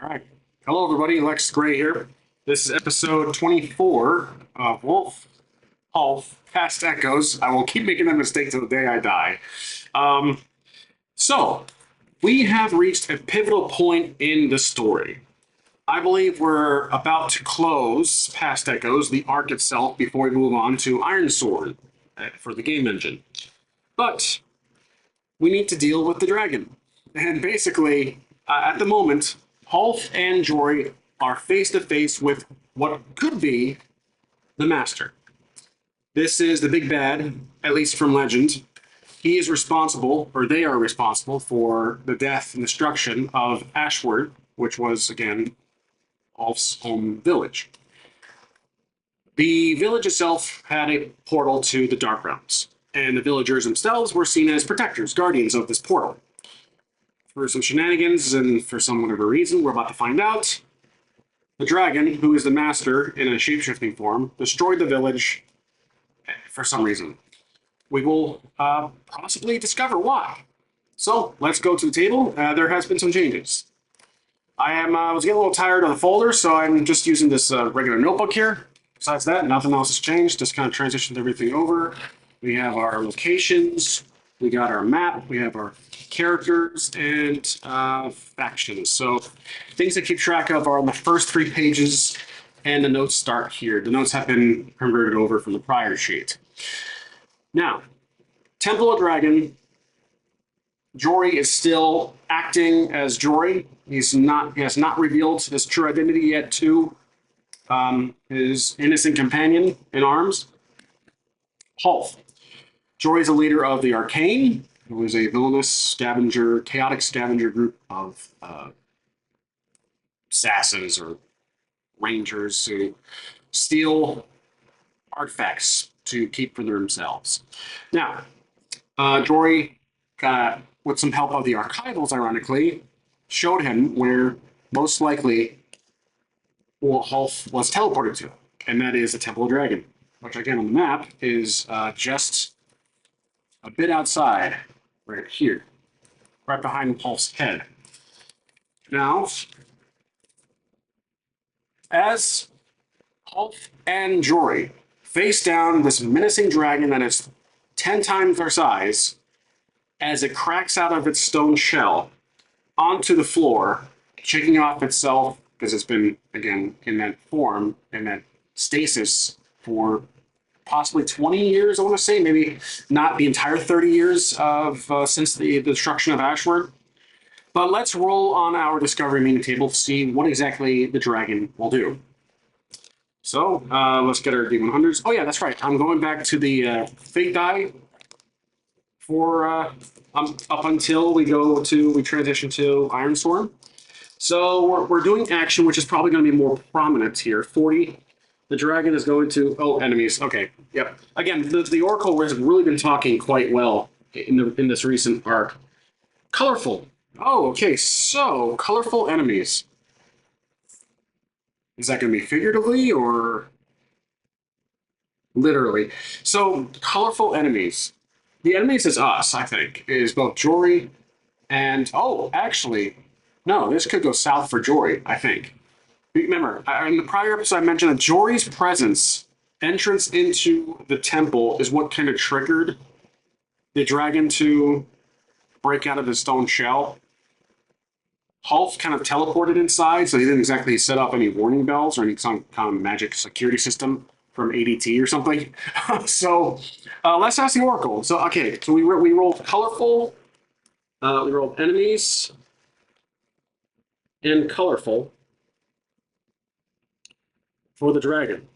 All right. Hello, everybody. Lex Gray here. This is episode 24 of Wholf, Past Echoes. I will keep making that mistake till the day I die. Um, so, we have reached a pivotal point in the story. I believe we're about to close Past Echoes, the arc itself, before we move on to Iron Sword for the game engine. But we need to deal with the dragon. And basically, at the moment, Wholf and Jory are face to face with what could be the Master. This is the big bad, at least from legend. He is responsible, or they are responsible, for the death and destruction of Ashward, which was, again, Wholf's home village. The village itself had a portal to the Dark Realms, and the villagers themselves were seen as protectors, guardians of this portal. For some shenanigans and for some whatever reason, we're about to find out, the dragon, who is the master in a shapeshifting form, destroyed the village for some reason. We will possibly discover why. So let's go to the table. There has been some changes. I was getting a little tired of the folder, so I'm just using this regular notebook here. Besides that, nothing else has changed. Just kind of transitioned everything over. We have our locations. We got our map. We have our characters and factions. So things to keep track of are on the first 3 pages, and the notes start here. The notes have been converted over from the prior sheet. Now, Temple of Dragon. Jory is still acting as Jory. He has not revealed his true identity yet to his innocent companion in arms, Wholf. Jory is a leader of the Arcane, who is a villainous chaotic scavenger group of assassins or rangers who steal artifacts to keep for themselves. Now, Jory, with some help of the archivals, ironically, showed him where most likely Wholf was teleported to, and that is the Temple of Dragon, which again on the map is just a bit outside, right here, right behind Wholf's head. Now, as Wholf and Jory face down this menacing dragon that is 10 times their size, as it cracks out of its stone shell onto the floor, shaking off itself because it's been, again, in that form, in that stasis for possibly 20 years, I want to say, maybe not the entire 30 years of since the destruction of Ashward. But let's roll on our discovery meeting table to see what exactly the dragon will do. So let's get our D100s. Oh yeah, that's right. I'm going back to the fate die for up until we transition to Iron Storm. So we're doing action, which is probably going to be more prominent here. 40. The dragon is going to enemies. Okay, yep. Again, the Oracle has really been talking quite well in this recent arc. Colorful. Oh, okay. So colorful enemies. Is that going to be figuratively or literally? So colorful enemies. The enemies is us, I think, is both Jory and actually, no, this could go south for Jory, I think. Remember, in the prior episode, I mentioned that Jory's entrance into the temple, is what kind of triggered the dragon to break out of his stone shell. Wholf kind of teleported inside, so he didn't exactly set up any warning bells or any some kind of magic security system from ADT or something. So let's ask the Oracle. So okay, so we rolled colorful, we rolled enemies and colorful for the dragon.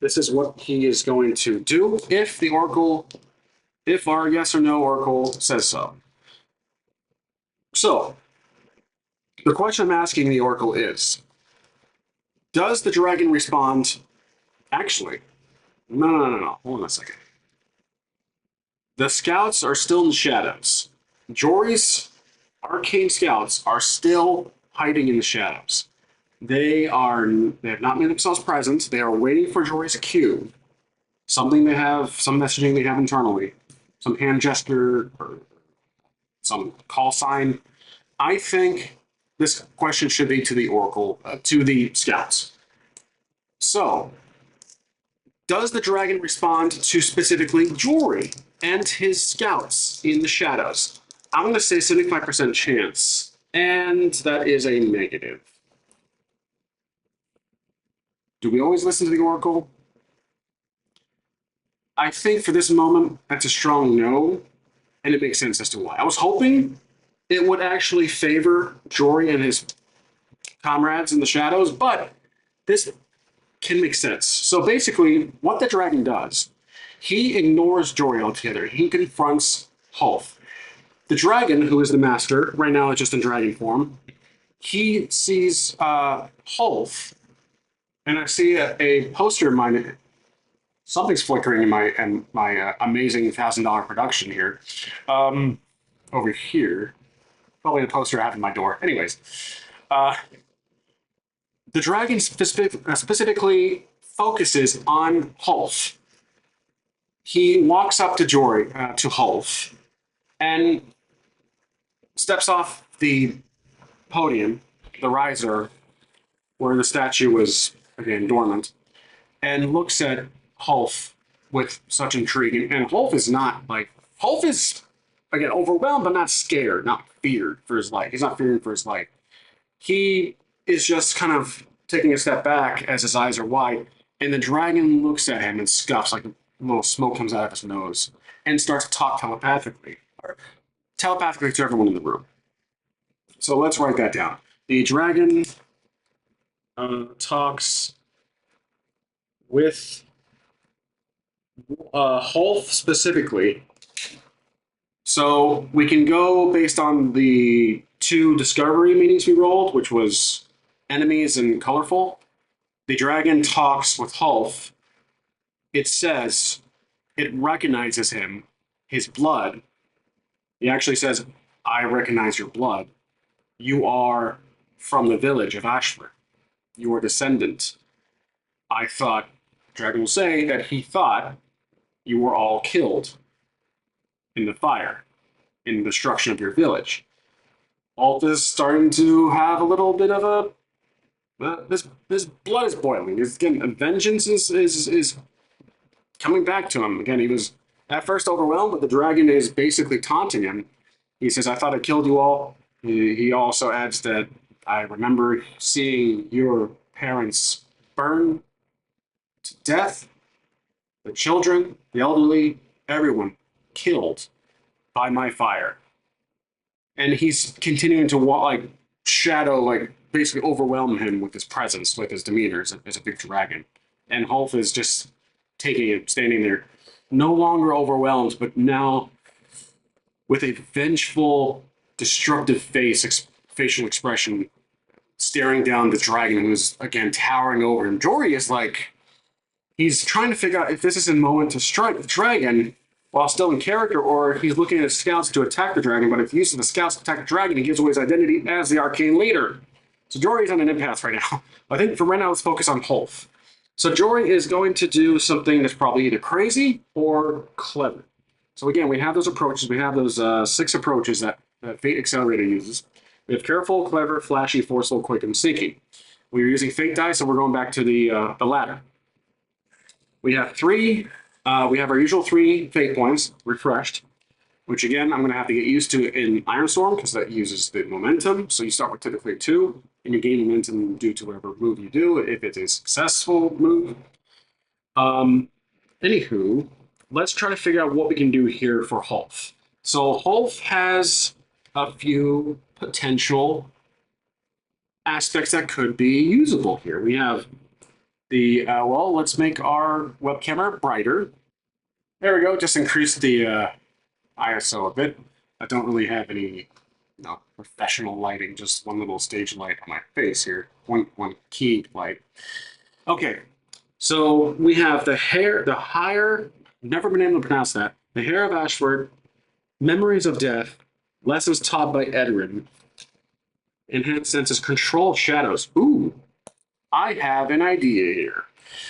This is what he is going to do if our yes or no Oracle says so. So, the question I'm asking the Oracle is, does the dragon respond? Actually, no. Hold on a second. The scouts are still in the shadows. Jory's arcane scouts are still hiding in the shadows. They have not made themselves present. They are waiting for Jory's cue. Some messaging they have internally, some hand gesture or some call sign. I think this question should be to the Oracle, to the scouts. So, does the dragon respond to specifically Jory and his scouts in the shadows? I'm going to say 75% chance, and that is a negative. Do we always listen to the Oracle? I think for this moment, that's a strong no, and it makes sense as to why. I was hoping it would actually favor Jory and his comrades in the shadows, but this can make sense. So basically, what the dragon does, he ignores Jory altogether. He confronts Wholf. The dragon, who is the master, right now it's just in dragon form, he sees Wholf, and I see a poster of mine. Something's flickering in my amazing $1,000 production here. Over here, probably the poster I have in my door. Anyways, uh, the dragon specifically focuses on Wholf. He walks up to Jory, to Wholf, and steps off the podium, the riser, where the statue was, again, dormant, and looks at Wholf with such intrigue. And Wholf is not like, Wholf is, again, overwhelmed, but not scared, not feared for his life. He's not fearing for his life. He is just kind of taking a step back as his eyes are wide, and the dragon looks at him and scuffs, like a little smoke comes out of his nose, and starts to talk telepathically, or telepathically to everyone in the room. So let's write that down. The dragon talks with Wholf specifically. So we can go based on the 2 discovery meetings we rolled, which was enemies and colorful. The dragon talks with Wholf. It says it recognizes him, his blood. He actually says, I recognize your blood. You are from the village of Ashford. You are a descendant. I thought, dragon will say that he thought you were all killed in the fire, in the destruction of your village. Wholf is starting to have a little bit of a this blood is boiling. Again, vengeance is coming back to him. Again, he was at first overwhelmed, but the dragon is basically taunting him. He says, I thought I killed you all. He also adds that I remember seeing your parents burn to death, the children, the elderly, everyone killed by my fire. And he's continuing to shadow, basically overwhelm him with his presence, with his demeanor as a big dragon. And Wholf is just taking it, standing there, no longer overwhelmed, but now with a vengeful, destructive facial expression, staring down the dragon who's, again, towering over him. Jory is he's trying to figure out if this is a moment to strike the dragon while still in character, or he's looking at his scouts to attack the dragon, but if he uses the scouts to attack the dragon, he gives away his identity as the arcane leader. So Jory's on an impasse right now. I think for right now, let's focus on Wholf. So Jory is going to do something that's probably either crazy or clever. So again, we have those approaches. We have those 6 approaches that Fate Accelerator uses. We have careful, clever, flashy, forceful, quick, and sneaky. We are using Fate dice, so we're going back to the ladder. We have 3. We have our usual 3 fate points refreshed, which again, I'm going to have to get used to in Ironstorm because that uses the momentum. So you start with typically 2, and you gain momentum due to whatever move you do, if it's a successful move. Anywho, let's try to figure out what we can do here for Wholf. So Wholf has a few potential aspects that could be usable here. We have the, let's make our web camera brighter. There we go, just increase the ISO a bit. I don't really have any professional lighting, just one little stage light on my face here. One key light. Okay, so we have the higher, never been able to pronounce that. The Hair of Ashford, Memories of Death, Lessons Taught by Edrin, Enhanced Senses, Control Shadows. Ooh, I have an idea here.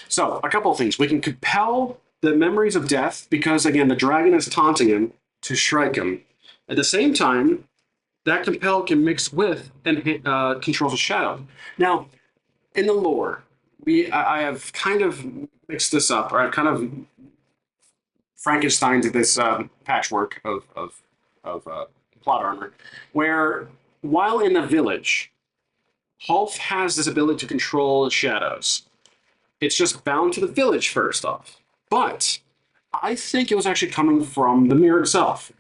So, a couple of things. We can compel the Memories of Death because, again, the dragon is taunting him to strike him. At the same time, that compel can mix with and controls a shadow. Now, in the lore, I have kind of mixed this up, or I've kind of Frankensteined this patchwork of plot armor, where while in the village, Wholf has this ability to control shadows. It's just bound to the village first off, but I think it was actually coming from the mirror itself.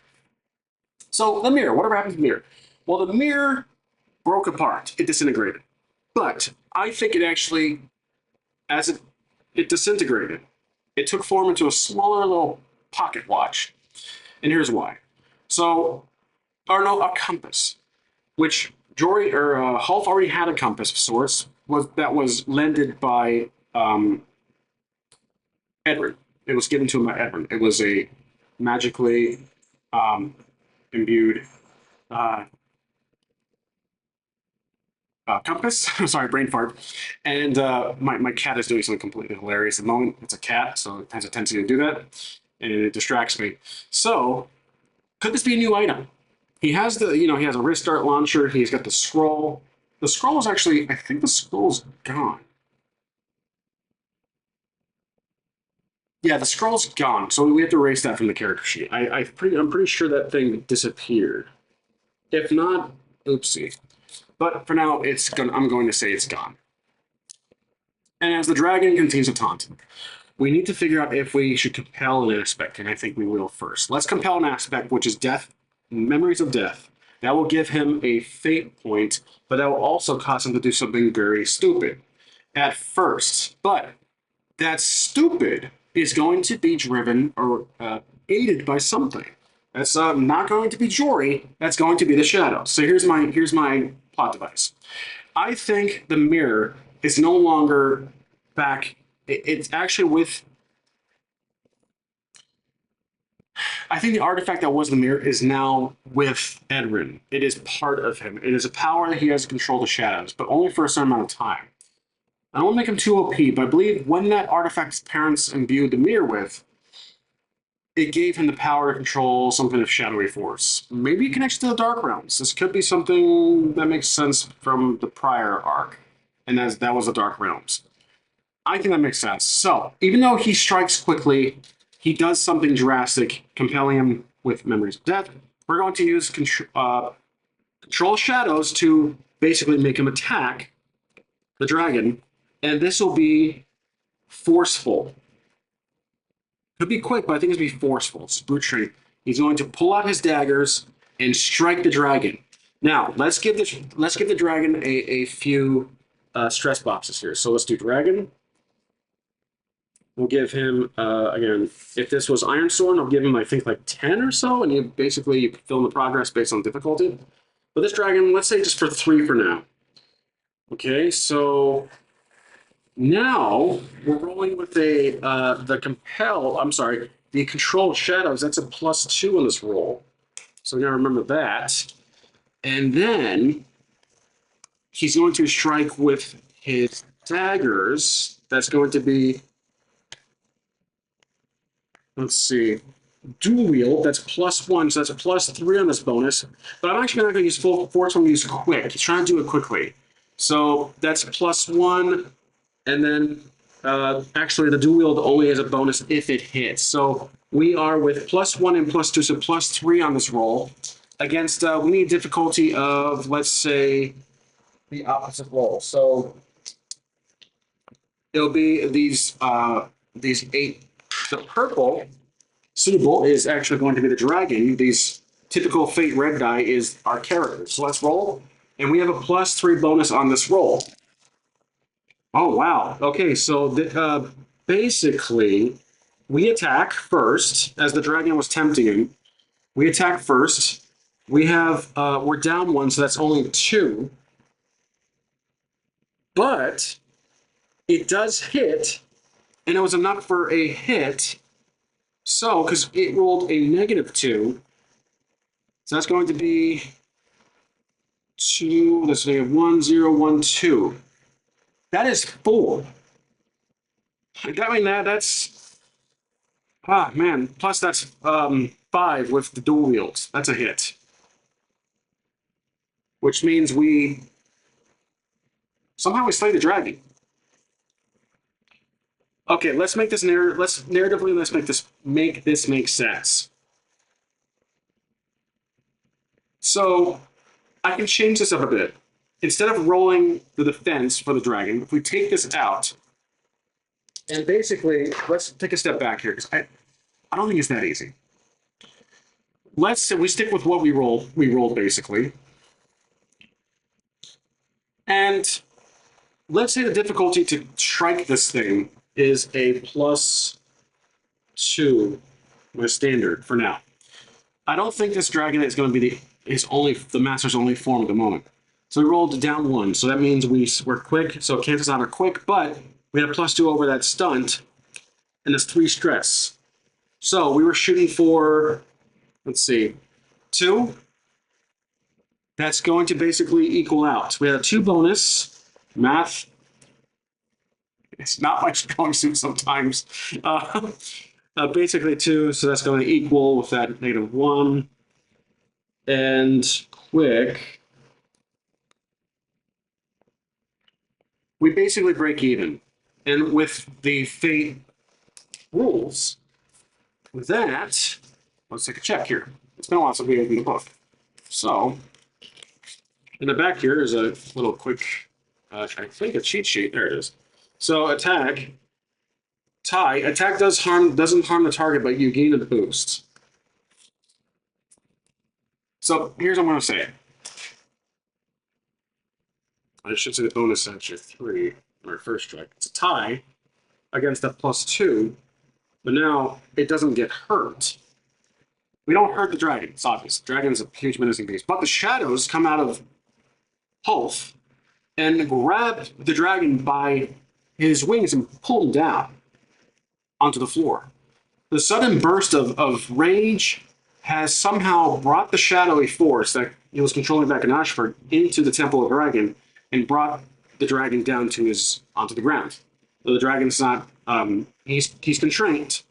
So the mirror, whatever happened to the mirror? Well, the mirror broke apart; it disintegrated. But I think it actually, as it disintegrated, it took form into a smaller little pocket watch. And here's why. So, or no, a compass, which Jory or Hulf already had a compass of sorts, was lended by Edward. It was given to him by Edward. It was a magically um, imbued uh, compass. Sorry, brain fart. And my cat is doing something completely hilarious at the moment. It's a cat, so it has a tendency to do that, and it distracts me. So, could this be a new item? He has a wrist dart launcher. He's got the scroll. The scroll is actually, I think the scroll's gone. Yeah, the scroll's gone. So we have to erase that from the character sheet. I'm pretty sure that thing disappeared. If not, oopsie. But for now, I'm going to say it's gone. And as the dragon continues to taunt, we need to figure out if we should compel an aspect, and I think we will first. Let's compel an aspect, which is death, memories of death. That will give him a fate point, but that will also cause him to do something very stupid at first. But that stupid is going to be driven or aided by something. That's not going to be Jory. That's going to be the shadow. So here's my plot device. I think the mirror is no longer back. It's actually with. I think the artifact that was the mirror is now with Edrin. It is part of him. It is a power that he has to control the shadows, but only for a certain amount of time. I don't want to make him too OP, but I believe when that artifact's parents imbued the mirror with, it gave him the power to control some kind of shadowy force. Maybe it connects to the Dark Realms. This could be something that makes sense from the prior arc, and that was the Dark Realms. I think that makes sense. So, even though he strikes quickly, he does something drastic, compelling him with memories of death. We're going to use control shadows to basically make him attack the dragon, and this will be forceful. Could be quick, but I think it's going to be forceful. It's brute strength. He's going to pull out his daggers and strike the dragon. Now, let's give the dragon a few stress boxes here. So let's do dragon. We'll give him again. If this was Iron Sword, I'll give him I think like 10 or so, and you basically fill in the progress based on difficulty. But this dragon, let's say just for 3 for now. Okay, so now we're rolling with the compel. I'm sorry, the control shadows. That's a +2 on this roll. So we gotta remember that. And then he's going to strike with his daggers. That's going to be, let's see, dual wield. That's +1, so that's a +3 on this bonus. But I'm actually not going to use full force. I'm going to use quick. He's trying to do it quickly. So that's +1. And then actually the dual wield only has a bonus if it hits. So we are with +1 and +2, so +3 on this roll. Against, we need difficulty of, let's say, the opposite roll. So it'll be these 8. The purple suitable is actually going to be the dragon. These typical fate red die is our characters. So let's roll. And we have a +3 bonus on this roll. Oh, wow. Okay, so basically, we attack first, as the dragon was tempting him. We attack first. We're down 1, so that's only 2. But it does hit, and it was enough for a hit. So, because it rolled a -2, so that's going to be 2, let's say 1, 0, 1, 2. That is 4. I mean, that's man. Plus that's 5 with the dual wields. That's a hit. which means we somehow we slay the dragon. Okay, let's make this let's narratively make this make sense. So I can change this up a bit. Instead of rolling the defense for the dragon, if we take this out, and basically, let's take a step back here, because I don't think it's that easy. Let's say we stick with what we rolled basically. And let's say the difficulty to strike this thing is a +2 with standard for now. I don't think this dragon is going to be the master's only form at the moment. So we rolled down 1, so that means we're quick, so it cancels out our quick, but we had a +2 over that stunt, and it's 3 stress. So we were shooting for, let's see, 2. That's going to basically equal out. We had a 2 bonus, math. It's not my strong suit sometimes. Basically 2, so that's going to equal with that -1. And quick, we basically break even. And with the fate rules, with that, let's take a check here. It's been a while since we opened the book. So, in the back here is a little quick, I think a cheat sheet. There it is. So attack, tie. Attack doesn't harm the target, but you gain a boost. So here's what I'm going to say. I should say the bonus action 3, or first strike. It's a tie against that +2, but now it doesn't get hurt. We don't hurt the dragon, it's obvious. The dragon is a huge menacing beast. But the shadows come out of Wholf and grab the dragon by his wings and pull him down onto the floor. The sudden burst of rage has somehow brought the shadowy force that he was controlling back in Ashford into the Temple of Dragon and brought the dragon down onto the ground. So the dragon's not he's constrained.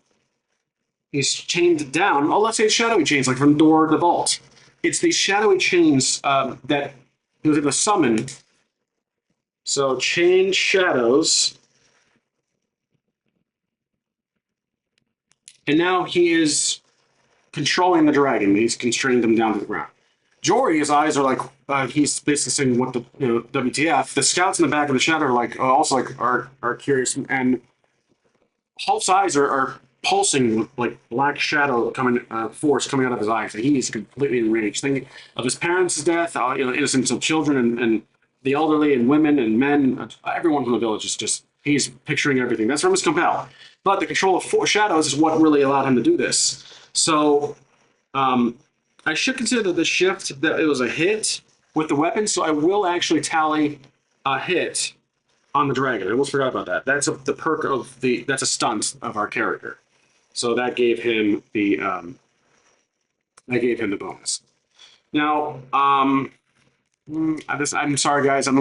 He's chained down. Oh, let's say it's shadowy chains, like from door to vault. It's these shadowy chains that he was able to summon. So chain shadows. And now he is controlling the dragon. He's constrained him down to the ground. Jory, his eyes are like he's basically saying what the WTF. The scouts in the back of the shadow are like also like are curious, and Hulk's eyes are pulsing with like black shadow force coming out of his eyes. He is completely enraged, thinking of his parents' death, innocence of children and the elderly and women and men, everyone from the village is just he's picturing everything. That's from his compel. But the control of shadows is what really allowed him to do this. So I should consider the shift that it was a hit with the weapon, so I will actually tally a hit on the dragon. I almost forgot about that. That's the perk of that's a stunt of our character. So that gave him the bonus. Now, I'm sorry guys, I'm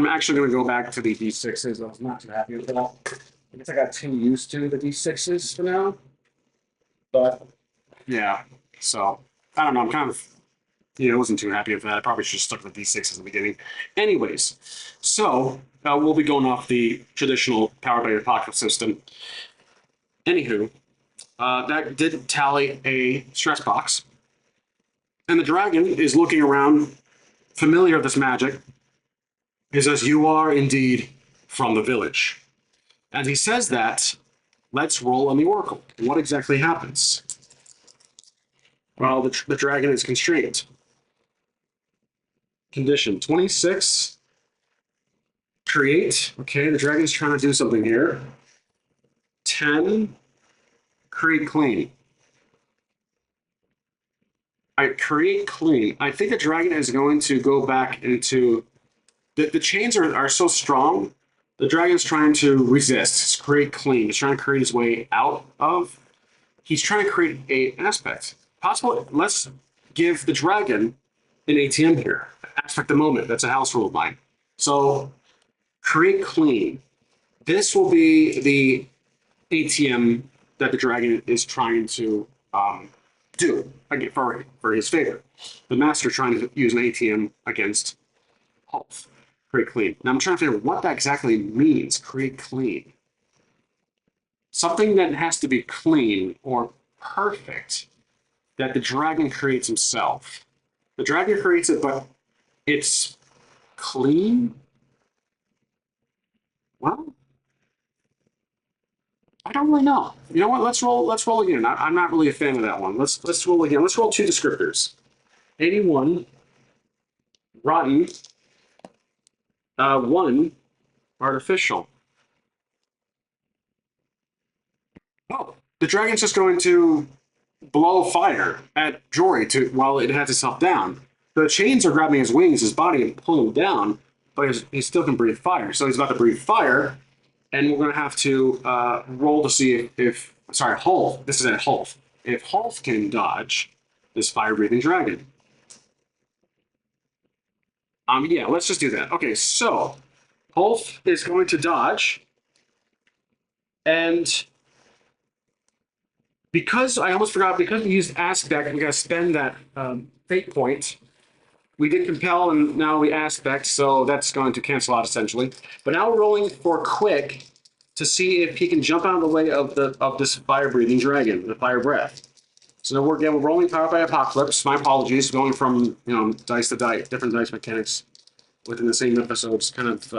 actually going to go back to the D6s. I was not too happy with that. I guess I got too used to the D6s for now. But yeah, so I don't know. I'm kind of, I wasn't too happy with that. I probably should have stuck with D6s in the beginning. Anyways, so we'll be going off the traditional Powered by the Apocalypse system. Anywho, that did tally a stress box. And the dragon is looking around, familiar with this magic. He says, "You are indeed from the village." And he says that, let's roll on the oracle. What exactly happens? Well, the dragon is constrained. Condition 26. Create. Okay, the dragon's trying to do something here. 10. Create clean. All right, create clean. I think the dragon is going to go back into the chains are so strong. The dragon's trying to resist. It's create clean. He's trying to create his way out of. He's trying to create an aspect. Possible. Let's give the dragon an ATM here. Aspect the moment. That's a house rule of mine. So create clean. This will be the ATM that the dragon is trying to do again for his favor. The master trying to use an ATM against Wholf. Create clean. Now I'm trying to figure out what that exactly means. Create clean. Something that has to be clean or perfect that the dragon creates himself. The dragon creates it, but it's clean. Well, I don't really know. You know what? Let's roll. Let's roll again. I'm not really a fan of that one. Let's roll again. Let's roll two descriptors. 81, rotten, one, artificial. Oh, the dragon's just going to blow fire at Jory to while it has itself down. The chains are grabbing his wings, his body, and pulling him down, but he still can breathe fire. So he's about to breathe fire, and we're going to have to roll to see if sorry, Wholf. This is at Wholf. If Wholf can dodge this fire-breathing dragon. Yeah, let's just do that. Okay, so Wholf is going to dodge, and because I almost forgot, because we used aspect, we got to spend that fate point. We did compel, and now we aspect, so that's going to cancel out essentially. But now we're rolling for quick to see if he can jump out of the way of this fire-breathing dragon, the fire breath. So now we're rolling powered by apocalypse. My apologies, going from dice to dice, different dice mechanics within the same episodes, kind of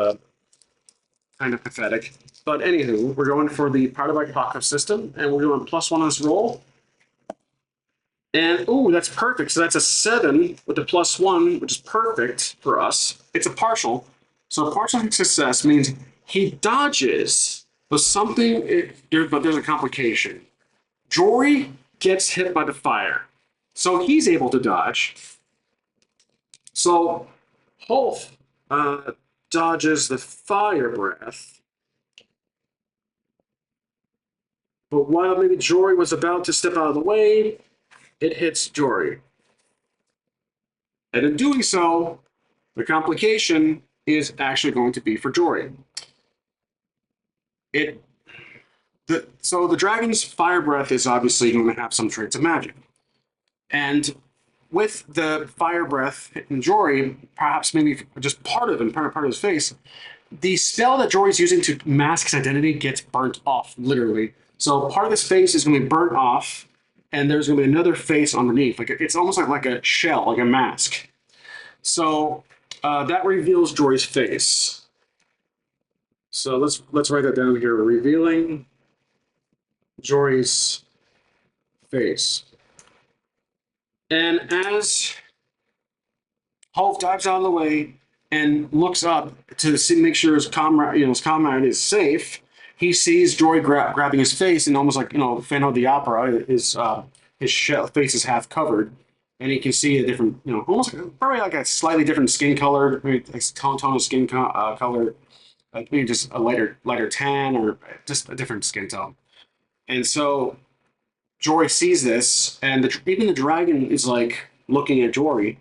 pathetic. But anywho, we're going for the powered by apocalypse system, and we're doing +1 on this roll. And, ooh, that's perfect. So that's a 7 with the +1, which is perfect for us. It's a partial. So a partial success means he dodges, but but there's a complication. Jory gets hit by the fire. So he's able to dodge. So Wholf dodges the fire breath. But while maybe Jory was about to step out of the way, it hits Jory. And in doing so, the complication is actually going to be for Jory. So the dragon's fire breath is obviously going to have some traits of magic. And with the fire breath hitting Jory, perhaps maybe just part of him, part of his face, the spell that Jory's using to mask his identity gets burnt off, literally. So part of his face is going to be burnt off, and there's going to be another face underneath. It's almost like a shell, like a mask. So that reveals Jory's face. So let's write that down here. Revealing Jory's face. And as Wholf dives out of the way and looks up to make sure his comrade is safe, he sees Jory grabbing his face, and almost like Phantom of the Opera, his face is half covered, and he can see a different, almost probably like a slightly different skin color, maybe like tone of skin color, like maybe just a lighter tan or just a different skin tone. And so Jory sees this, and even the dragon is like looking at Jory,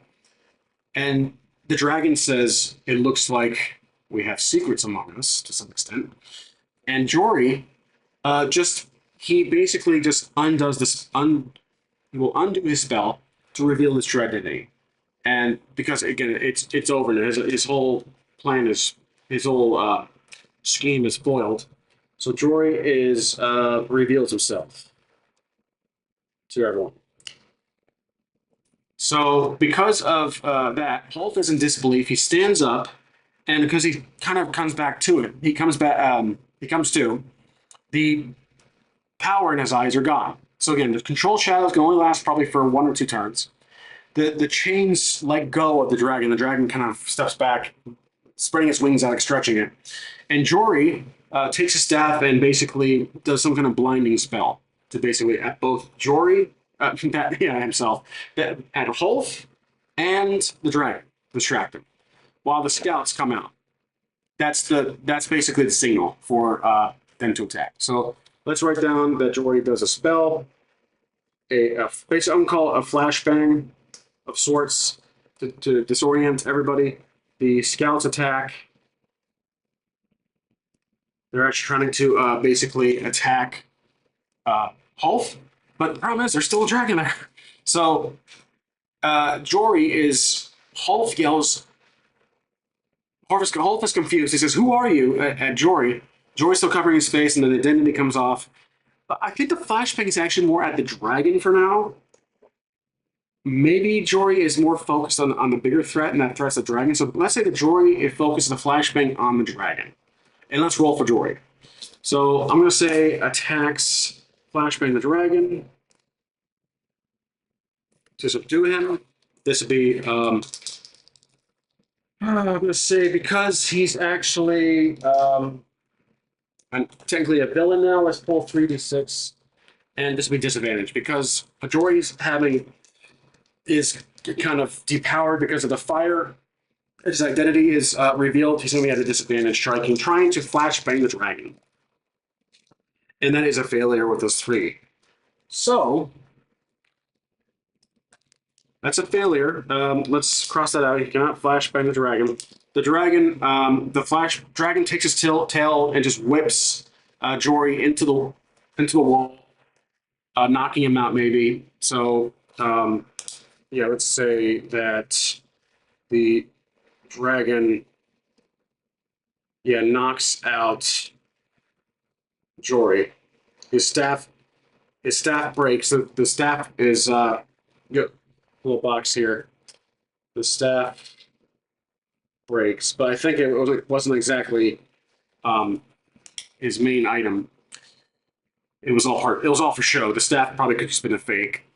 and the dragon says, "It looks like we have secrets among us to some extent." And Jory he basically just undoes this. He will undo his spell to reveal his true identity, and because again, it's over now. His whole plan is his whole scheme is foiled. So Jory is reveals himself to everyone. So because of that, Wholf is in disbelief. He stands up, and because he kind of comes back to it, he comes back. He comes to the power in his eyes are gone. So again, the control shadows can only last probably for 1 or 2 turns. The chains let go of the dragon. The dragon kind of steps back, spreading its wings out, like stretching it. And Jory takes his staff and basically does some kind of blinding spell to basically at both Jory, himself, at Wholf and the dragon, distract him, while the scouts come out. That's basically the signal for them to attack. So let's write down that Jory does a spell, basically I'm gonna call it a flashbang of sorts to disorient everybody. The scouts attack. They're actually trying to basically attack Wholf, but the problem is there's still a dragon there. So Jory is Wholf yells. Wholf is confused. He says, "Who are you?" At Jory. Jory's still covering his face, and then the identity comes off. But I think the flashbang is actually more at the dragon for now. Maybe Jory is more focused on the bigger threat, and that threat's the dragon. So let's say that Jory is focused the flashbang on the dragon. And let's roll for Jory. So I'm going to say attacks flashbang the dragon to subdue him. This would be, I'm going to say because he's actually technically a villain now, let's pull 3d6. And this would be disadvantage because Jory's having is kind of depowered because of the fire. His identity is revealed. He's going to be at a disadvantage striking, trying to flashbang the dragon. And that is a failure with those three. So that's a failure. Let's cross that out. He cannot flashbang the dragon. The dragon, the dragon takes his tail and just whips Jory into the wall, knocking him out maybe. So yeah, let's say that the dragon, yeah, knocks out Jory. His staff breaks. The staff is little box here. The staff breaks, but I think it wasn't exactly his main item. It was all hard. It was all for show. The staff probably could have just been a fake.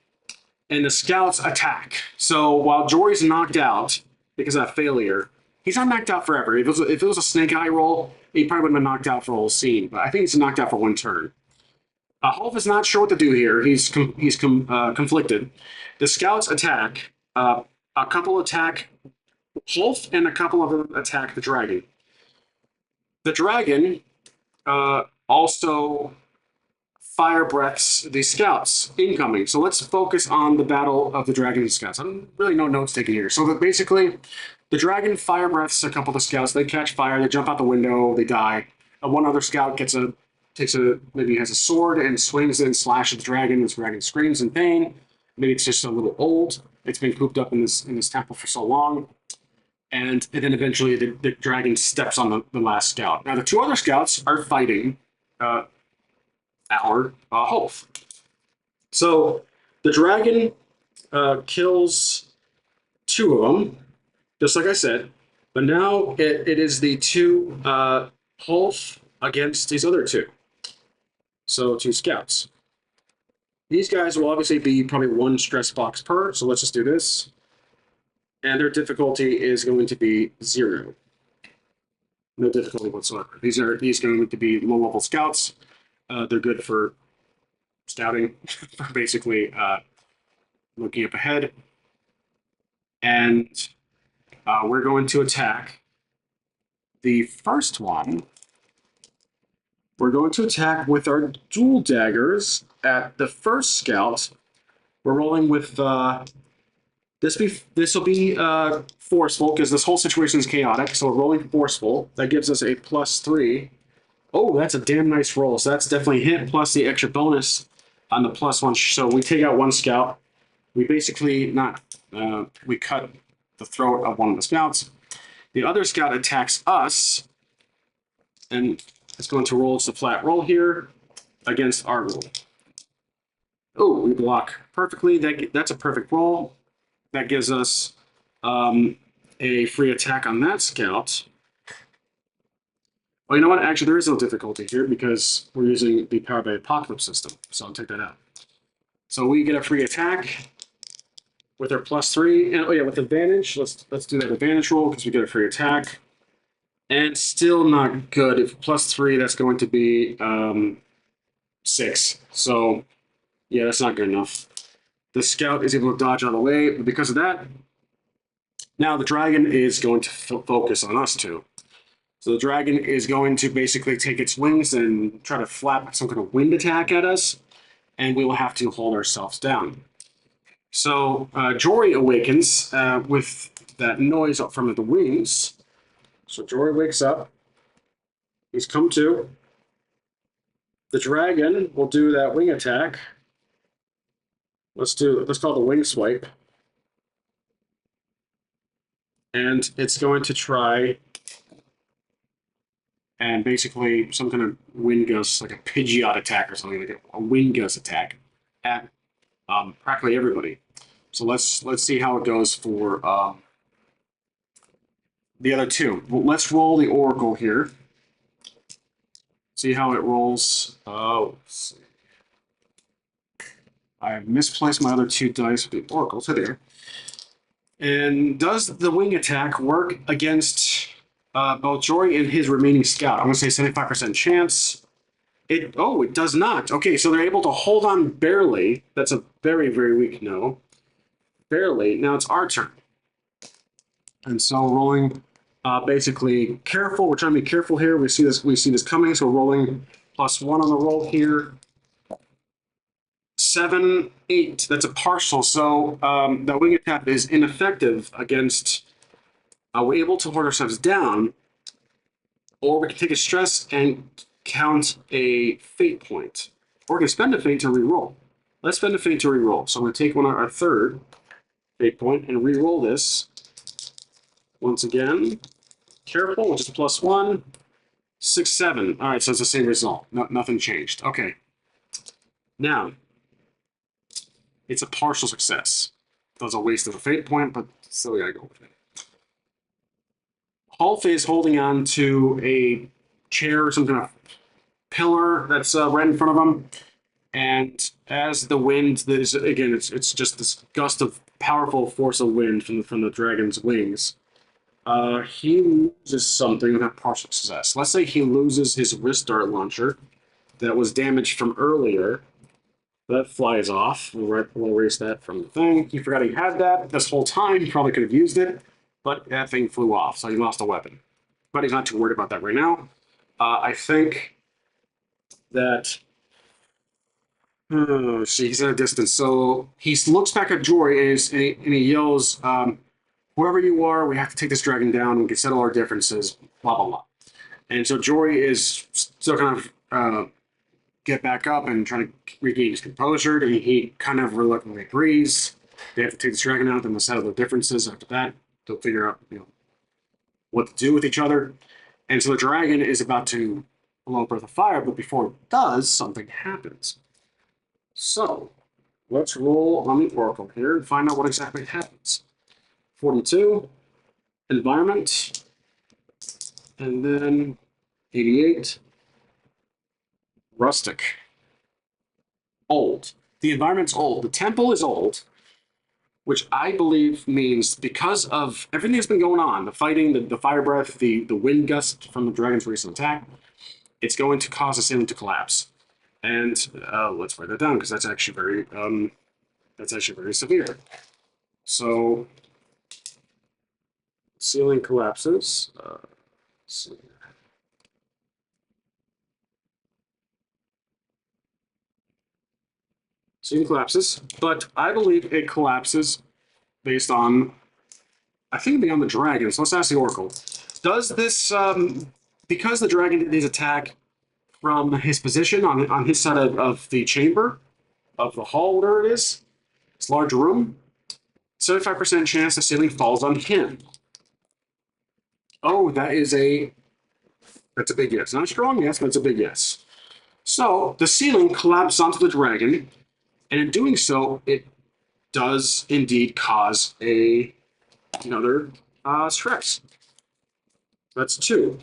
And the scouts attack. So while Jory's knocked out because of that failure, he's not knocked out forever. If it was a snake eye roll, he probably would have been knocked out for the whole scene. But I think he's knocked out for one turn. Wholf is not sure what to do here. He's conflicted. The scouts attack. A couple attack Wholf, and a couple of them attack the dragon. The dragon also fire breaths the scouts incoming. So let's focus on the battle of the dragon and scouts. I'm really no notes taken here. So that basically, the dragon fire breaths a couple of the scouts. They catch fire. They jump out the window. They die. One other scout maybe has a sword and swings it and slashes the dragon. This dragon screams in pain. Maybe it's just a little old. It's been cooped up in this temple for so long. And then eventually the dragon steps on the last scout. Now the two other scouts are fighting our Wholf. So the dragon kills two of them, just like I said. But now it is the two Wholf against these other two. So two scouts. These guys will obviously be probably one stress box per. So let's just do this. And their difficulty is going to be 0. No difficulty whatsoever. These going to be low-level scouts. They're good for scouting, for basically looking up ahead. And we're going to attack the first one. We're going to attack with our dual daggers at the first scout. We're rolling with this will be forceful because this whole situation is chaotic. So we're rolling forceful. That gives us a +3. Oh, that's a damn nice roll. So that's definitely a hit plus the extra bonus on the +1. So we take out one scout. We basically we cut the throat of one of the scouts. The other scout attacks us, and it's going to roll just a flat roll here against our roll. Oh, we block perfectly. That's a perfect roll. That gives us a free attack on that scout. Oh, you know what? Actually, there is no difficulty here because we're using the Powered by Apocalypse system. So I'll take that out. So we get a free attack with our +3. And oh yeah, with advantage. Let's do that advantage roll because we get a free attack. And still not good. If +3, that's going to be 6. So yeah, that's not good enough. The scout is able to dodge out of the way, but because of that, now the dragon is going to focus on us too. So the dragon is going to basically take its wings and try to flap some kind of wind attack at us, and we will have to hold ourselves down. So Jory awakens with that noise up from the wings. So Jory wakes up. He's come to. The dragon will do that wing attack. Let's call it the wing swipe. And it's going to try and basically some kind of wind gust, like a Pidgeot attack or something, like a wind gust attack at practically everybody. So let's see how it goes for the other two. Well, let's roll the Oracle here. See how it rolls. Oh, I misplaced my other two dice with the Oracle. So there. And does the wing attack work against both Jory and his remaining scout? I'm going to say 75% chance. It does not. Okay, so they're able to hold on barely. That's a very, very weak no. Barely. Now it's our turn. And so rolling basically careful. We're trying to be careful here. We see this coming, so we're rolling +1 on the roll here. 7, 8. That's a partial. So that wing attack is ineffective against. We're able to hold ourselves down, or we can take a stress and count a fate point. Or we can spend a fate to reroll. Let's spend a fate to reroll. So I'm going to take our third fate point and reroll this. Once again, careful, which is +1. 6, 7. All right, so it's the same result. Nothing changed. Okay. Now, it's a partial success. That was a waste of a fate point, but still we gotta go with it. Wholf is holding on to a chair, some kind of pillar that's right in front of him. And as the wind, again, it's just this gust of powerful force of wind from the dragon's wings. He loses something with a partial success. Let's say he loses his wrist dart launcher that was damaged from earlier. That flies off. We'll erase that from the thing. He forgot he had that this whole time. He probably could have used it, but that thing flew off, so he lost a weapon. But he's not too worried about that right now. I think that. See, he's at a distance. So he looks back at Jory and he yells, whoever you are, we have to take this dragon down. We can settle our differences, blah, blah, blah. And so Jory is still kind of get back up and trying to regain his composure. And he kind of reluctantly agrees. They have to take this dragon out, then they'll settle the differences. After that, they'll figure out what to do with each other. And so the dragon is about to blow a breath of fire, but before it does, something happens. So let's roll on the Oracle here and find out what exactly happens. 42, environment, and then 88, rustic. Old. The environment's old. The temple is old, which I believe means because of everything that's been going on, the fighting, the fire breath, the wind gust from the dragon's recent attack, it's going to cause the ceiling to collapse. And let's write that down because that's actually very severe. So ceiling collapses. Ceiling collapses, but I believe it collapses based on, I think, beyond the dragon. So let's ask the Oracle. Does this, because the dragon did his attack from his position on his side of the chamber, of the hall, whatever it is, this large room, 75% chance the ceiling falls on him. Oh, that's a big yes. Not a strong yes, but it's a big yes. So the ceiling collapses onto the dragon, and in doing so, it does indeed cause another stress. That's 2.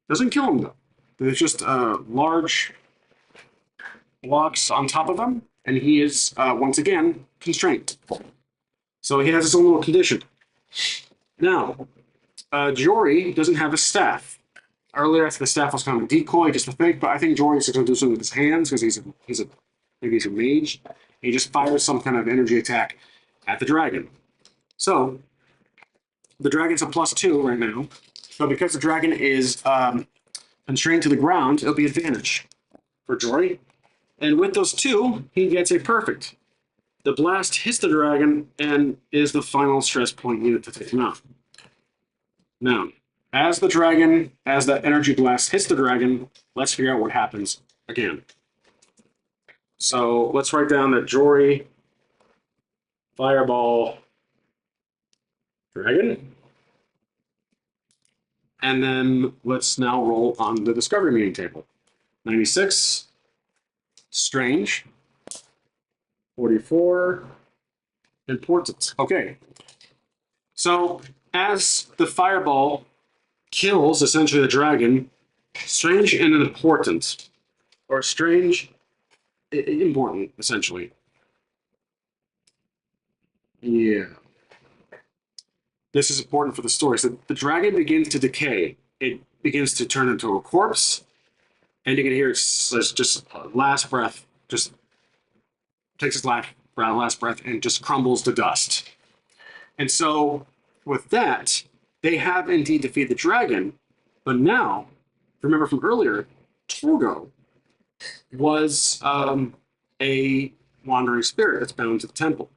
Doesn't kill him though. There's just large blocks on top of him, and he is once again constrained. So he has his own little condition. Now, Jory doesn't have a staff. Earlier, I said the staff was kind of a decoy, just a fake, but I think Jory is going to do something with his hands because maybe he's a mage. He just fires some kind of energy attack at the dragon. So the dragon's a +2 right now. But because the dragon is constrained to the ground, it'll be advantage for Jory. And with those 2, he gets a perfect. The blast hits the dragon and is the final stress point needed to take him out. Now, as that energy blast hits the dragon, let's figure out what happens again. So let's write down that Jory, fireball, Dragon. And then let's now roll on the discovery meeting table. 96, strange. 44, important. Okay. So as the fireball kills essentially the dragon, strange and important, or strange, important, essentially. Yeah. This is important for the story. So the dragon begins to decay. It begins to turn into a corpse, and you can hear it's just last breath, just takes its last breath, and just crumbles to dust. And so, with that, they have indeed defeated the dragon, but now, remember from earlier, Torgo was a wandering spirit that's bound to the temple.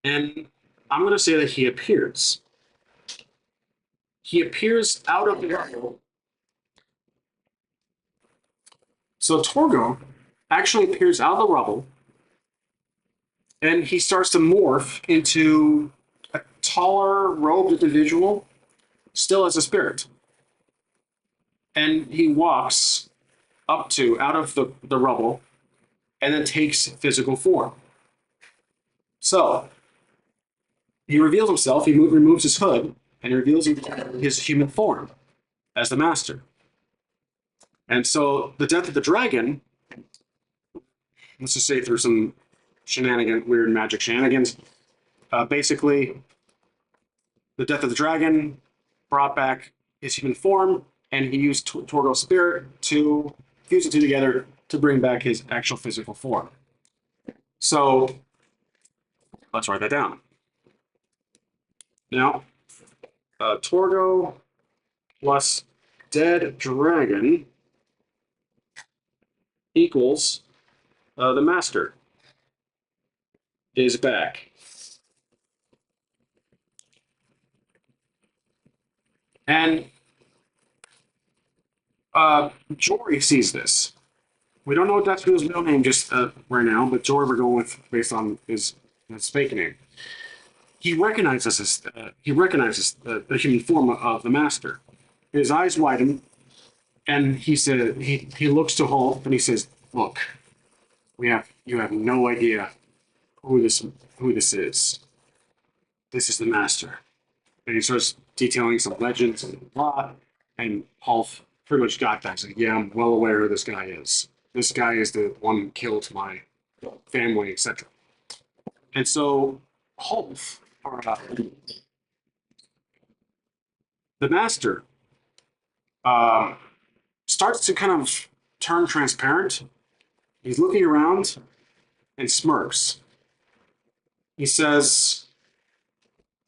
And I'm going to say that he appears. He appears out of the rubble. So Torgo actually appears out of the rubble, and he starts to morph into a taller, robed individual, still as a spirit. And he walks out of the rubble, and then takes physical form. So he reveals himself, he removes his hood, and reveals his human form as the master. And so the death of the dragon, let's just say through some weird magic shenanigans, basically the death of the dragon brought back his human form, and he used Torgo's spirit to fuse the two together to bring back his actual physical form. So let's write that down. Now, Torgo plus dead dragon equals the master is back. And Jory sees this. We don't know that's his real name just right now, but Jory we're going with based on his fake name. He recognizes the human form of the master. His eyes widen, and he looks to Wholf and he says, "Look, you have no idea who this is. This is the master." And he starts detailing some legends and blah. And Wholf pretty much got that. He's like, "Yeah, I'm well aware who this guy is. This guy is the one who killed my family, etc." And so Wholf, or the master, um, starts to kind of turn transparent. He's looking around and smirks. He says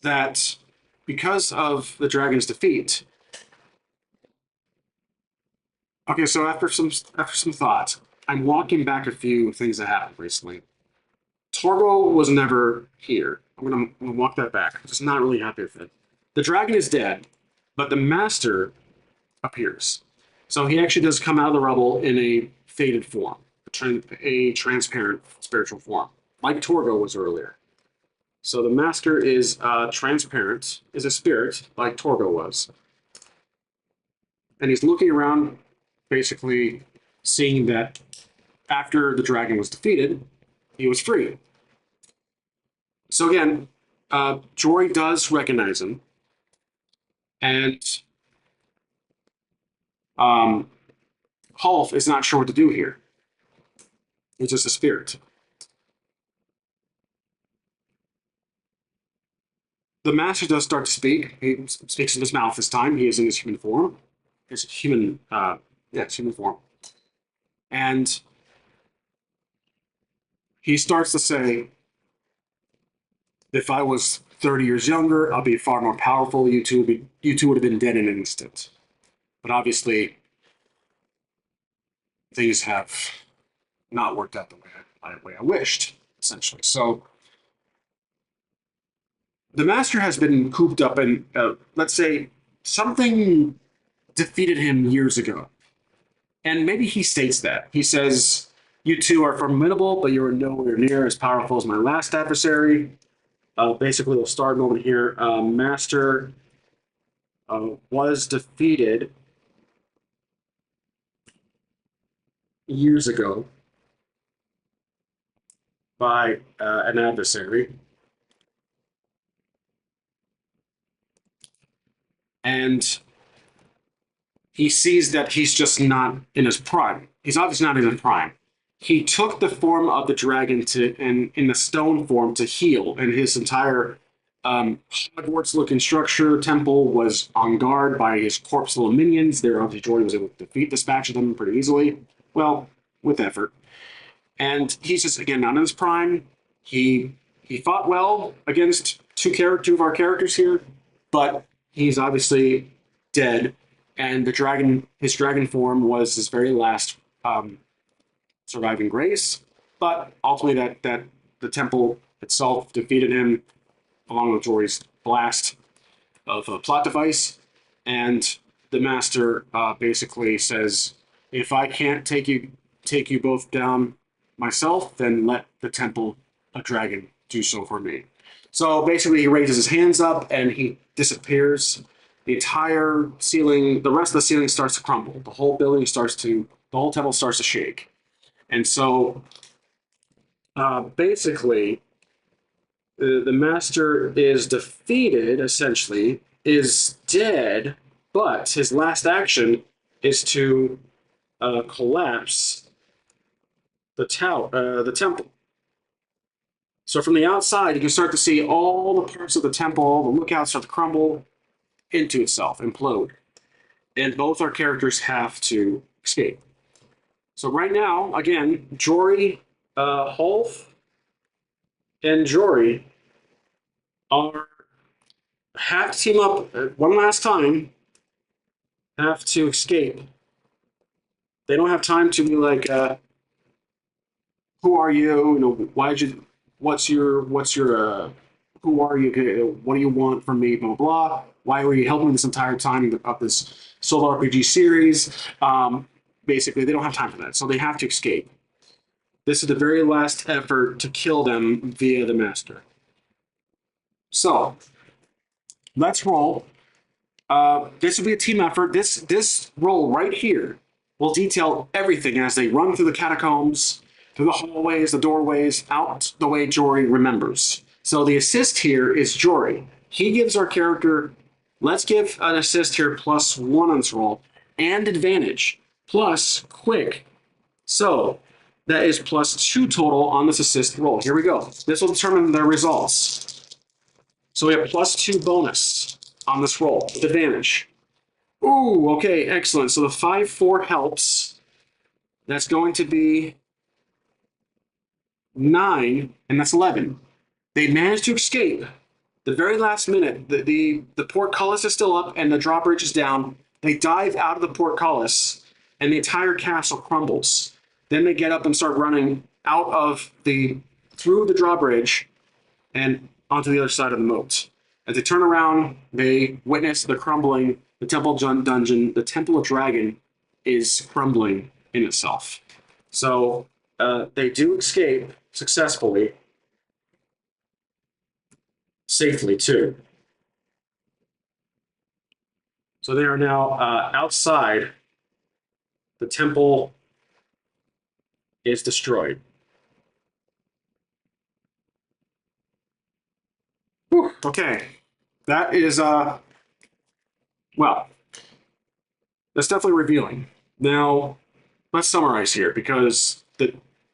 that because of the dragon's defeat. Okay, so after some thought, I'm walking back a few things that happened recently. Torgo was never here. I'm gonna walk that back. I'm just not really happy with it. The dragon is dead, but the master appears. So he actually does come out of the rubble in a faded form, a transparent spiritual form, like Torgo was earlier. So the master is transparent, is a spirit, like Torgo was. And he's looking around, basically seeing that after the dragon was defeated, he was free. So again, Jory does recognize him, and Wholf is not sure what to do here. He's just a spirit. The master does start to speak. He speaks in his mouth this time. He is in his human form. His human, his human form. And he starts to say, if I was 30 years younger, I'll be far more powerful. You two would have been dead in an instant. But obviously, things have not worked out the way I wished, essentially. So the master has been cooped up in, let's say, something defeated him years ago. And maybe he states that. He says, you two are formidable, but you are nowhere near as powerful as my last adversary. Basically, we'll start moment here. Master was defeated years ago by an adversary, and he sees that he's just not in his prime. He's obviously not in his prime. He took the form of the dragon to, and in the stone form to heal, and his entire Hogwarts-looking structure temple was on guard by his corpse little minions. There, obviously, Jordan was able to dispatch them pretty easily. Well, with effort. And he's just again not in his prime. He fought well against two of our characters here, but he's obviously dead. And his dragon form was his very last surviving grace. But ultimately, that the temple itself defeated him along with Jory's blast of a plot device, and the master basically says, "If I can't take you both down myself, then let the temple, a dragon, do so for me." So basically, he raises his hands up and he disappears. The entire ceiling, the rest of the ceiling starts to crumble. The whole temple starts to shake. And so basically, the master is defeated, essentially, is dead, but his last action is to collapse the temple. So from the outside, you can start to see all the parts of the temple, all the lookouts start to crumble into itself, implode. And both our characters have to escape. So right now, again, Jory, Wholf, and Jory are have to team up one last time, have to escape. They don't have time to be like, who are you? You know, why'd you? What's your? Who are you? What do you want from me? Blah blah. Blah. Why were you helping me this entire time of this solo RPG series? Basically, they don't have time for that, so they have to escape. This is the very last effort to kill them via the master. So let's roll. This will be a team effort. This roll right here will detail everything as they run through the catacombs, through the hallways, the doorways, out the way Jory remembers. So the assist here is Jory. He gives our character, let's give an assist here +1 on this roll, and advantage, plus quick. So that is +2 total on this assist roll. Here we go. This will determine their results. So we have +2 bonus on this roll with advantage. Ooh, okay, excellent. So the 5-4 helps. That's going to be 9, and that's 11. They managed to escape. The very last minute, the portcullis is still up and the drawbridge is down. They dive out of the portcullis, and the entire castle crumbles. Then they get up and start running through the drawbridge and onto the other side of the moat. As they turn around, they witness the crumbling, the temple dungeon, the temple of dragon is crumbling in itself. So they do escape successfully, safely too. So they are now outside. The temple is destroyed. Whew, okay, that is well, that's definitely revealing. Now, let's summarize here because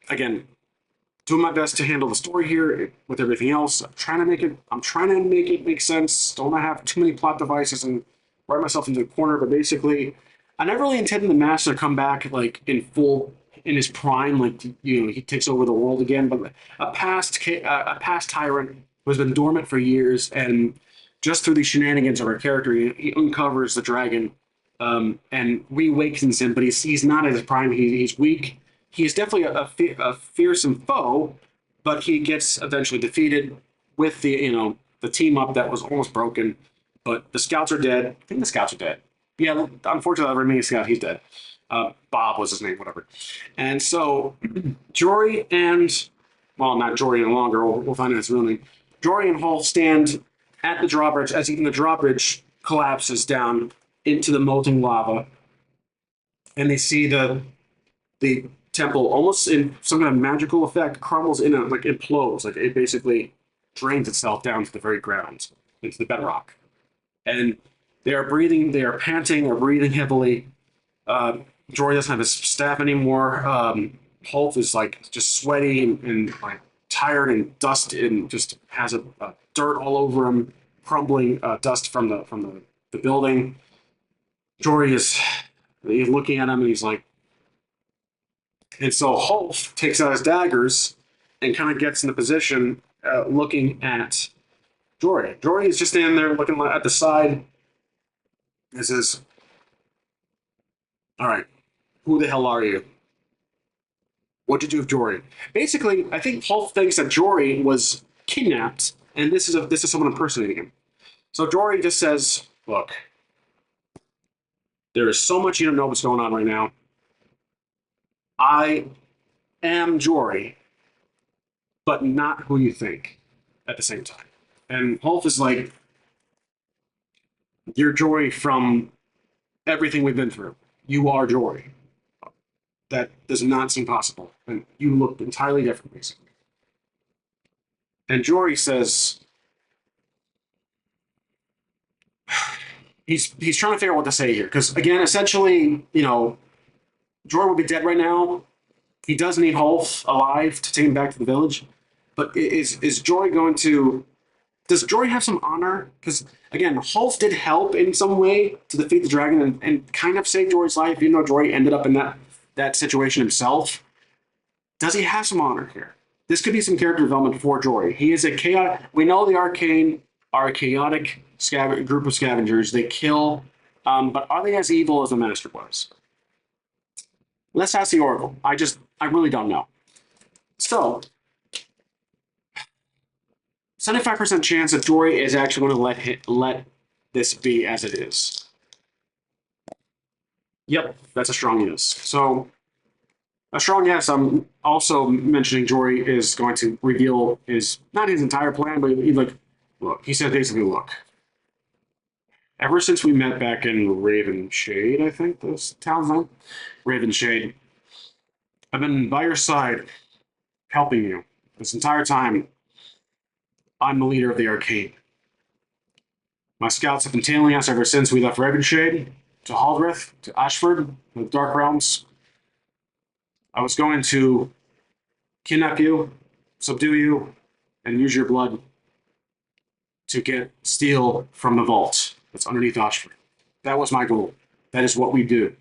again, doing my best to handle the story here with everything else. I'm trying to make it make sense. Don't have too many plot devices and write myself into a corner. But basically, I never really intended the master to come back like in his prime, like he takes over the world again. But a past tyrant who has been dormant for years, and just through the shenanigans of our character, he uncovers the dragon and reawakens him. But he's not at his prime. He's weak. He is definitely a fearsome foe, but he gets eventually defeated with the team up that was almost broken. But the scouts are dead. I think the scouts are dead. Yeah, unfortunately, the remaining scout, he's dead. Bob was his name, whatever. And so Jory and, well, not Jory any longer. We'll find out his real name. Jory and Wholf stand at the drawbridge as even the drawbridge collapses down into the molten lava, and they see the temple almost in some kind of magical effect crumbles in, like implodes, like it basically drains itself down to the very ground, into the bedrock. And they are breathing, they are panting, they're breathing heavily. Jory doesn't have his staff anymore. Wholf is like just sweaty and like tired and dust and just has a dirt all over him, crumbling dust from the building. Jory is he's looking at him and he's like, and so Wholf takes out his daggers and kind of gets in the position looking at Jory. Jory is just standing there looking at the side and says, all right, who the hell are you? What'd you do with Jory? Basically, I think Wholf thinks that Jory was kidnapped, and this is someone impersonating him. So Jory just says, "Look, there is so much you don't know what's going on right now. I am Jory, but not who you think." At the same time, and Wholf is like, "You're Jory from everything we've been through. You are Jory. That does not seem possible, and you look entirely different, basically." And Jory says, he's trying to figure out what to say here because again, essentially, Jory would be dead right now. He does need Wholf alive to take him back to the village, but is Jory going to? Does Jory have some honor? Because again, Wholf did help in some way to defeat the dragon and kind of save Jory's life, even though Jory ended up in that situation himself. Does he have some honor here? This could be some character development for Jory. He is a chaotic. We know the Arcane are a chaotic group of scavengers. They kill, but are they as evil as the Master was? Let's ask the Oracle. I really don't know. So, 75% chance that Jory is actually going to let this be as it is. Yep, that's a strong yes. So, a strong yes. I'm also mentioning Jory is going to reveal not his entire plan, but he said basically, look, ever since we met back in Raven Shade, I think this town's name, Raven Shade, I've been by your side, helping you this entire time. I'm the leader of the Arcane. My scouts have been tailing us ever since we left Ravenshade, to Haldreth, to Ashford, the Dark Realms. I was going to kidnap you, subdue you, and use your blood to get steel from the vault that's underneath Ashford. That was my goal. That is what we do.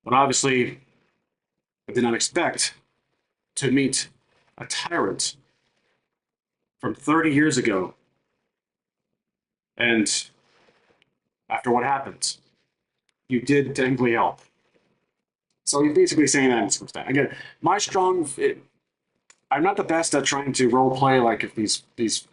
But obviously, I did not expect to meet a tyrant from 30 years ago. And after what happened, you did technically help. So he's basically saying that in some extent. Again, I'm not the best at trying to role play like if these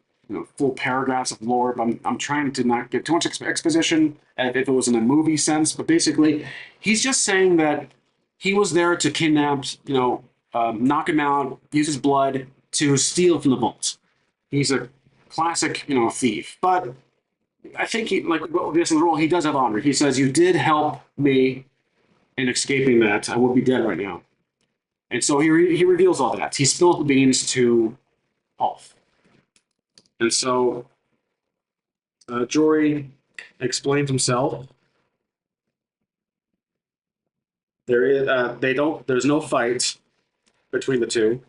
full paragraphs of lore. But I'm trying to not give too much exposition if it was in a movie sense. But basically, he's just saying that he was there to kidnap, knock him out, use his blood to steal from the vault. He's a classic, thief. But I think he, like this in the role, he does have honor. He says, "You did help me in escaping that. I would be dead right now." And so he reveals all that. He spilled the beans to Wholf. And so Jory explains himself. There's no fight between the two.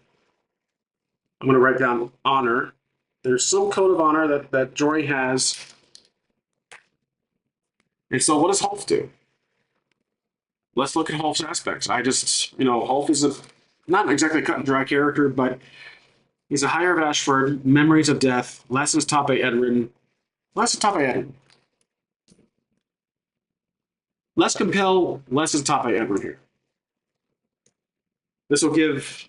I'm going to write down honor. There's some code of honor that Jory has. And so what does Wholf do? Let's look at Wholf's aspects. Wholf is not exactly a cut and dry character, but he's a higher of Ashford, memories of death, lessons taught by Edwin. Lessons taught by Edwin. Let's compel lessons taught by Edwin here. This will give.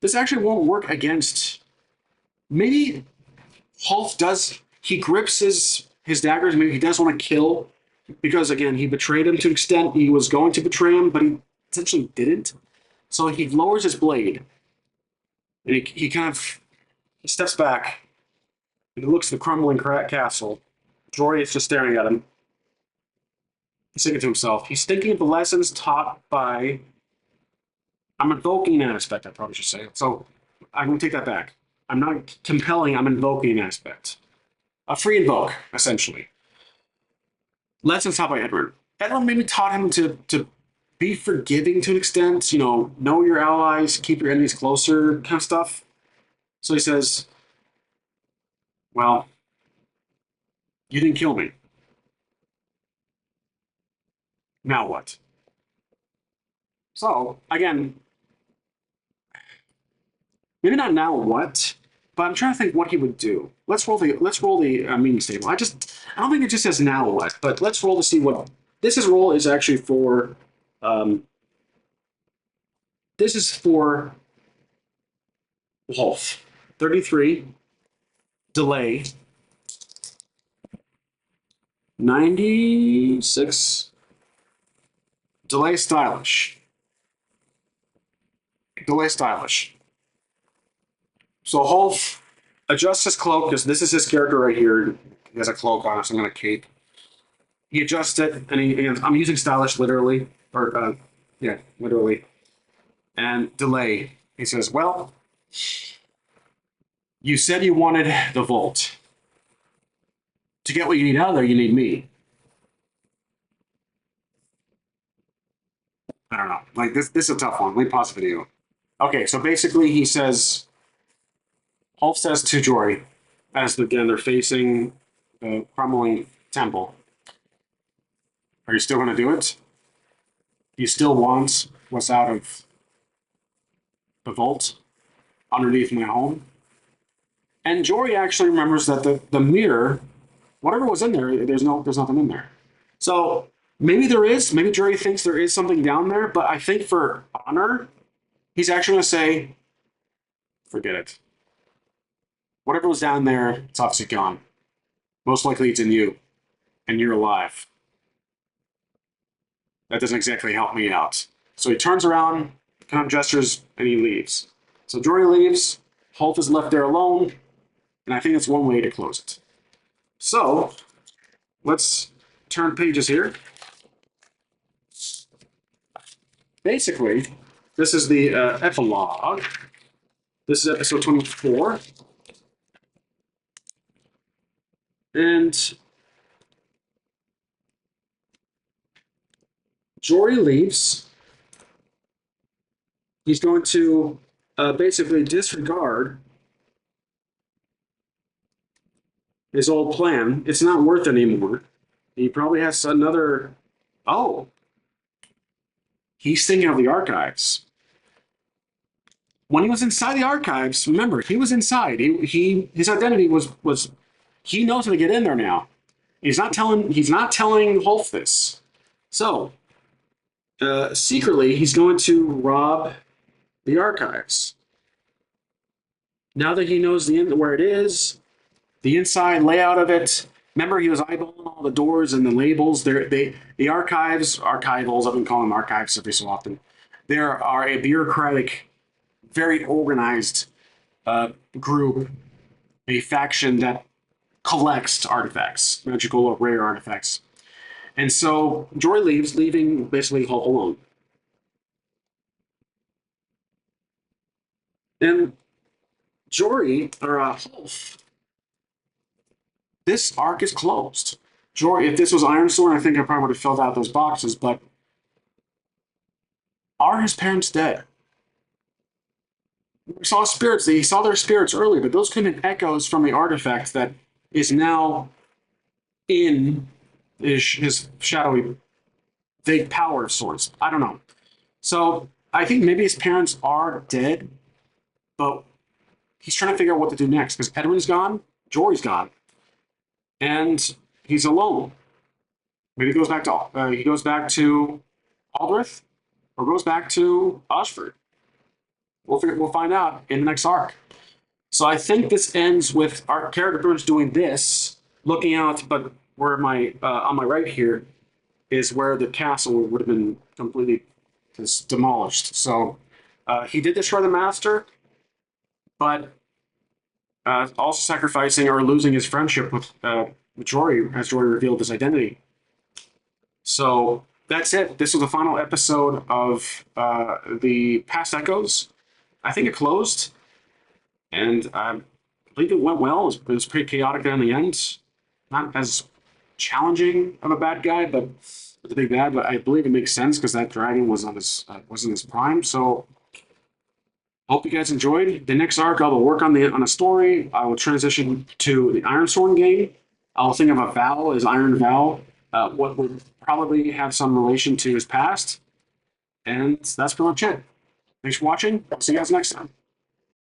This actually won't work against. Maybe Wholf does. He grips his daggers. Maybe he does want to kill. Because, again, he betrayed him to an extent. He was going to betray him, but he essentially didn't. So he lowers his blade. And he kind of he steps back and he looks at the crumbling castle. Jory is just staring at him. He's thinking to himself. He's thinking of the lessons taught by. I'm invoking an aspect, I probably should say. So I'm going to take that back. I'm not compelling, I'm invoking an aspect. A free invoke, essentially. Lessons taught by Edward. Edward maybe taught him to be forgiving to an extent, know your allies, keep your enemies closer, kind of stuff. So he says, well, you didn't kill me. Now what? So, again, maybe not now what, but I'm trying to think what he would do. Let's roll the meaning table. I don't think it just says now what, but let's roll to see what this is. Roll is actually for um, this is for Wholf. 33 delay 96 delay stylish. So Wholf adjusts his cloak because this is his character right here. He has a cloak on, so I'm gonna cape. He adjusts it, and I'm using stylish literally, or yeah, literally. And delay. He says, "Well, you said you wanted the vault. To get what you need out of there, you need me. I don't know. Like this is a tough one. Let me pause the video. Okay, so basically, he says, Ulf says to Jory, as again they're facing the crumbling temple, "Are you still going to do it? You still want what's out of the vault underneath my home?" And Jory actually remembers that the mirror, whatever was in there, there's nothing in there. So maybe there is. Maybe Jory thinks there is something down there, but I think for honor, he's actually going to say, "Forget it. Whatever was down there, it's obviously gone. Most likely it's in you, and you're alive. That doesn't exactly help me out." So he turns around, kind of gestures, and he leaves. So Jory leaves. Wholf is left there alone, and I think that's one way to close it. So let's turn pages here. Basically, this is the epilogue. This is episode 24. And Jory leaves. He's going to basically disregard his old plan. It's not worth it anymore. He probably has another. Oh, he's thinking of the archives. When he was inside the archives, remember, he was inside. His identity was he knows how to get in there now. He's not telling Wholf this. So secretly, he's going to rob the archives. Now that he knows where it is, the inside layout of it. Remember, he was eyeballing all the doors and the labels. The archivals. I've been calling them archives every so often. There are a bureaucratic, very organized group, a faction that collects artifacts, magical or rare artifacts. And so Jory leaves, leaving basically Hulk alone. And Jory, or Wholf, this arc is closed. Jory, if this was Ironsworn, I think I probably would have filled out those boxes, but are his parents dead? We saw spirits, he saw their spirits earlier, but those could have been echoes from the artifact that is now in his shadowy, vague power source. I don't know. So I think maybe his parents are dead, but he's trying to figure out what to do next because Edwin's gone, Jory's gone, and he's alone. Maybe he goes back to Aldrich or goes back to Oshford. We'll find out in the next arc. So I think this ends with our character pretty much doing this, looking out, but where my on my right here is where the castle would have been completely just demolished. So he did destroy the master. but also sacrificing or losing his friendship with Jory as Jory revealed his identity. So that's it. This was the final episode of the Past Echoes. I think it closed, and I believe it went well. It was pretty chaotic in the end. Not as challenging of a bad guy, but the big bad. But I believe it makes sense because that dragon was in his prime. So hope you guys enjoyed. The next arc, I will work on a story. I will transition to the Iron Sword game. I'll think of a Val as Iron Val. What would probably have some relation to his past. And that's pretty much it. Thanks for watching. See you guys next time.